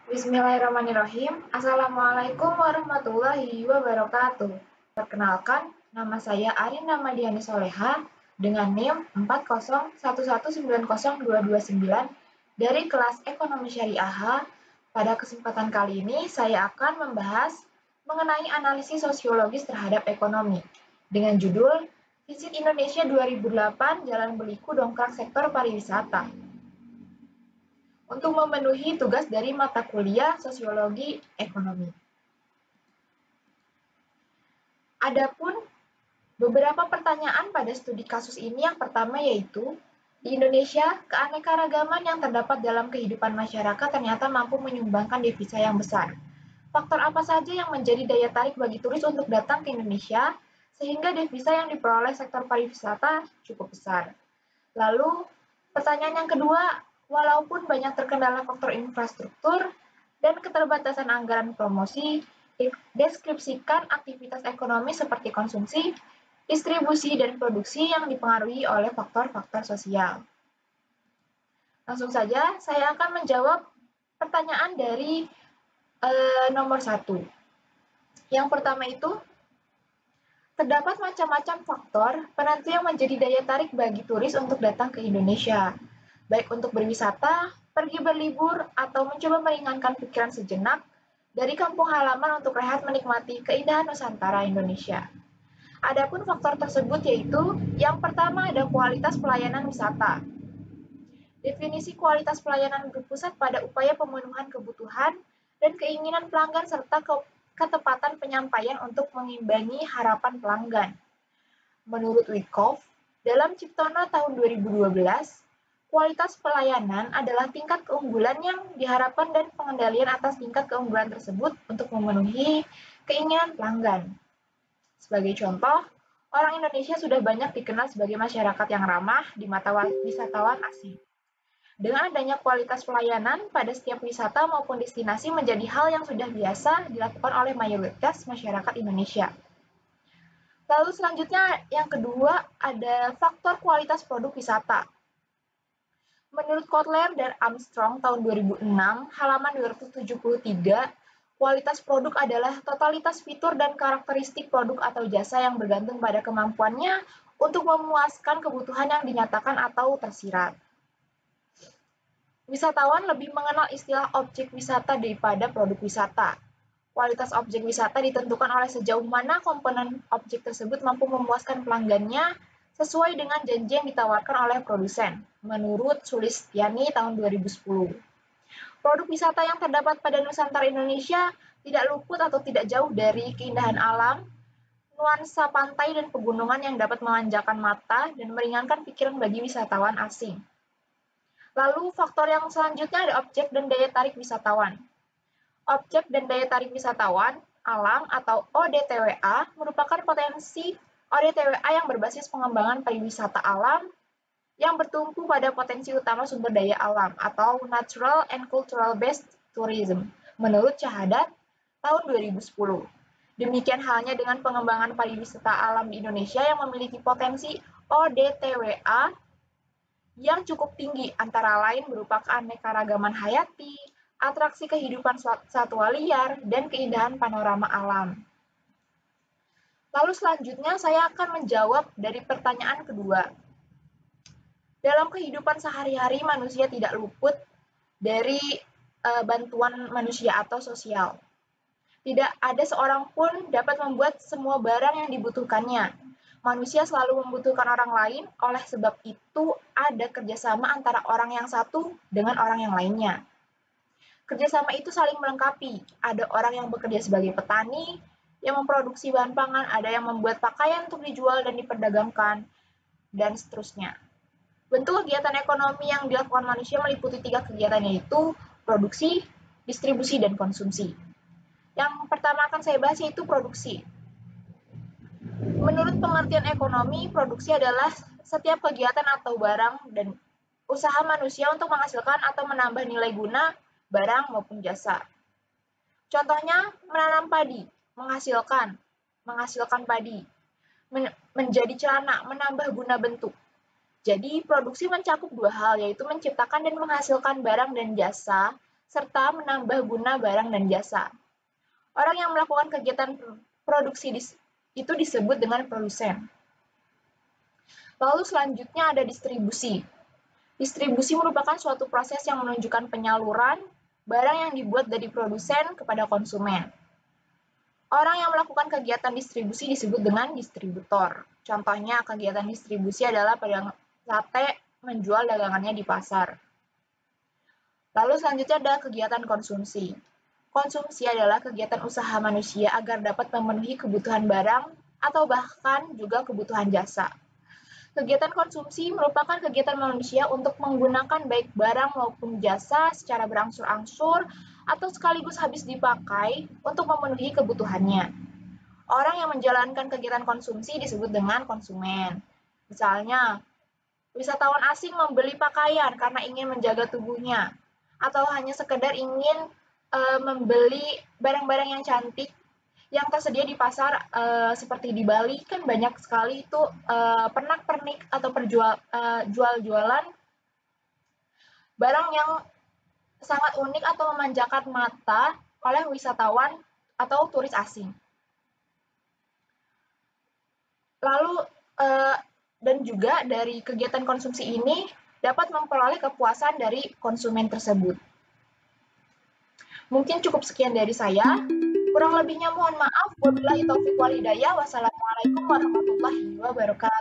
Bismillahirrahmanirrahim. Assalamualaikum warahmatullahi wabarakatuh. Perkenalkan, nama saya Arina Madiani Soleha dengan NIM 401190229 dari kelas Ekonomi Syariah H. Pada kesempatan kali ini, saya akan membahas mengenai analisis sosiologis terhadap ekonomi dengan judul Visit Indonesia 2008 Jalan Berliku Dongkrak Sektor Pariwisata, untuk memenuhi tugas dari mata kuliah Sosiologi Ekonomi. Adapun beberapa pertanyaan pada studi kasus ini, yang pertama yaitu, di Indonesia, keanekaragaman yang terdapat dalam kehidupan masyarakat ternyata mampu menyumbangkan devisa yang besar. Faktor apa saja yang menjadi daya tarik bagi turis untuk datang ke Indonesia, sehingga devisa yang diperoleh sektor pariwisata cukup besar? Lalu, pertanyaan yang kedua, walaupun banyak terkendala faktor infrastruktur dan keterbatasan anggaran promosi, deskripsikan aktivitas ekonomi seperti konsumsi, distribusi, dan produksi yang dipengaruhi oleh faktor-faktor sosial. Langsung saja, saya akan menjawab pertanyaan dari nomor 1. Yang pertama itu, terdapat macam-macam faktor penentu yang menjadi daya tarik bagi turis untuk datang ke Indonesia, baik untuk berwisata, pergi berlibur, atau mencoba meringankan pikiran sejenak dari kampung halaman untuk rehat menikmati keindahan Nusantara Indonesia. Adapun faktor tersebut yaitu, yang pertama ada kualitas pelayanan wisata. Definisi kualitas pelayanan berpusat pada upaya pemenuhan kebutuhan dan keinginan pelanggan serta ketepatan penyampaian untuk mengimbangi harapan pelanggan. Menurut Wyckoff, dalam Ciptono tahun 2012, kualitas pelayanan adalah tingkat keunggulan yang diharapkan dan pengendalian atas tingkat keunggulan tersebut untuk memenuhi keinginan pelanggan. Sebagai contoh, orang Indonesia sudah banyak dikenal sebagai masyarakat yang ramah di mata wisatawan asing. Dengan adanya kualitas pelayanan pada setiap wisata maupun destinasi menjadi hal yang sudah biasa dilakukan oleh mayoritas masyarakat Indonesia. Lalu selanjutnya yang kedua ada faktor kualitas produk wisata. Menurut Kotler dan Armstrong tahun 2006, halaman 273, kualitas produk adalah totalitas fitur dan karakteristik produk atau jasa yang bergantung pada kemampuannya untuk memuaskan kebutuhan yang dinyatakan atau tersirat. Wisatawan lebih mengenal istilah objek wisata daripada produk wisata. Kualitas objek wisata ditentukan oleh sejauh mana komponen objek tersebut mampu memuaskan pelanggannya sesuai dengan janji yang ditawarkan oleh produsen, menurut Sulistiani tahun 2010. Produk wisata yang terdapat pada Nusantara Indonesia tidak luput atau tidak jauh dari keindahan alam, nuansa pantai dan pegunungan yang dapat memanjakan mata dan meringankan pikiran bagi wisatawan asing. Lalu faktor yang selanjutnya ada objek dan daya tarik wisatawan. Objek dan daya tarik wisatawan, alam atau ODTWA, merupakan potensi ODTWA yang berbasis pengembangan pariwisata alam yang bertumpu pada potensi utama sumber daya alam atau Natural and Cultural Based Tourism, menurut Syahadat tahun 2010. Demikian halnya dengan pengembangan pariwisata alam di Indonesia yang memiliki potensi ODTWA yang cukup tinggi, antara lain berupa keanekaragaman hayati, atraksi kehidupan satwa liar, dan keindahan panorama alam. Lalu selanjutnya saya akan menjawab dari pertanyaan kedua. Dalam kehidupan sehari-hari manusia tidak luput dari bantuan manusia atau sosial. Tidak ada seorang pun dapat membuat semua barang yang dibutuhkannya. Manusia selalu membutuhkan orang lain, oleh sebab itu ada kerjasama antara orang yang satu dengan orang yang lainnya. Kerjasama itu saling melengkapi. Ada orang yang bekerja sebagai petani, yang memproduksi bahan pangan, ada yang membuat pakaian untuk dijual dan diperdagangkan, dan seterusnya. Bentuk kegiatan ekonomi yang dilakukan manusia meliputi 3 kegiatan, yaitu produksi, distribusi, dan konsumsi. Yang pertama akan saya bahas yaitu produksi. Menurut pengertian ekonomi, produksi adalah setiap kegiatan atau barang dan usaha manusia untuk menghasilkan atau menambah nilai guna barang maupun jasa. Contohnya, menanam padi, menghasilkan padi, menjadi celana, menambah guna bentuk. Jadi, produksi mencakup 2 hal, yaitu menciptakan dan menghasilkan barang dan jasa serta menambah guna barang dan jasa. Orang yang melakukan kegiatan produksi itu disebut dengan produsen. Lalu selanjutnya ada distribusi. Distribusi merupakan suatu proses yang menunjukkan penyaluran barang yang dibuat dari produsen kepada konsumen. Orang yang melakukan kegiatan distribusi disebut dengan distributor. Contohnya, kegiatan distribusi adalah pedagang sate menjual dagangannya di pasar. Lalu selanjutnya ada kegiatan konsumsi. Konsumsi adalah kegiatan usaha manusia agar dapat memenuhi kebutuhan barang atau bahkan juga kebutuhan jasa. Kegiatan konsumsi merupakan kegiatan manusia untuk menggunakan baik barang maupun jasa secara berangsur-angsur atau sekaligus habis dipakai untuk memenuhi kebutuhannya. Orang yang menjalankan kegiatan konsumsi disebut dengan konsumen. Misalnya, wisatawan asing membeli pakaian karena ingin menjaga tubuhnya, atau hanya sekedar ingin membeli barang-barang yang cantik yang tersedia di pasar seperti di Bali kan banyak sekali itu pernak-pernik atau jual-jualan barang yang sangat unik atau memanjakan mata oleh wisatawan atau turis asing. Lalu dan juga dari kegiatan konsumsi ini dapat memperoleh kepuasan dari konsumen tersebut. Mungkin cukup sekian dari saya. Kurang lebihnya mohon maaf. Wabillahi taufiq wal hidayah. Wassalamualaikum warahmatullahi wabarakatuh.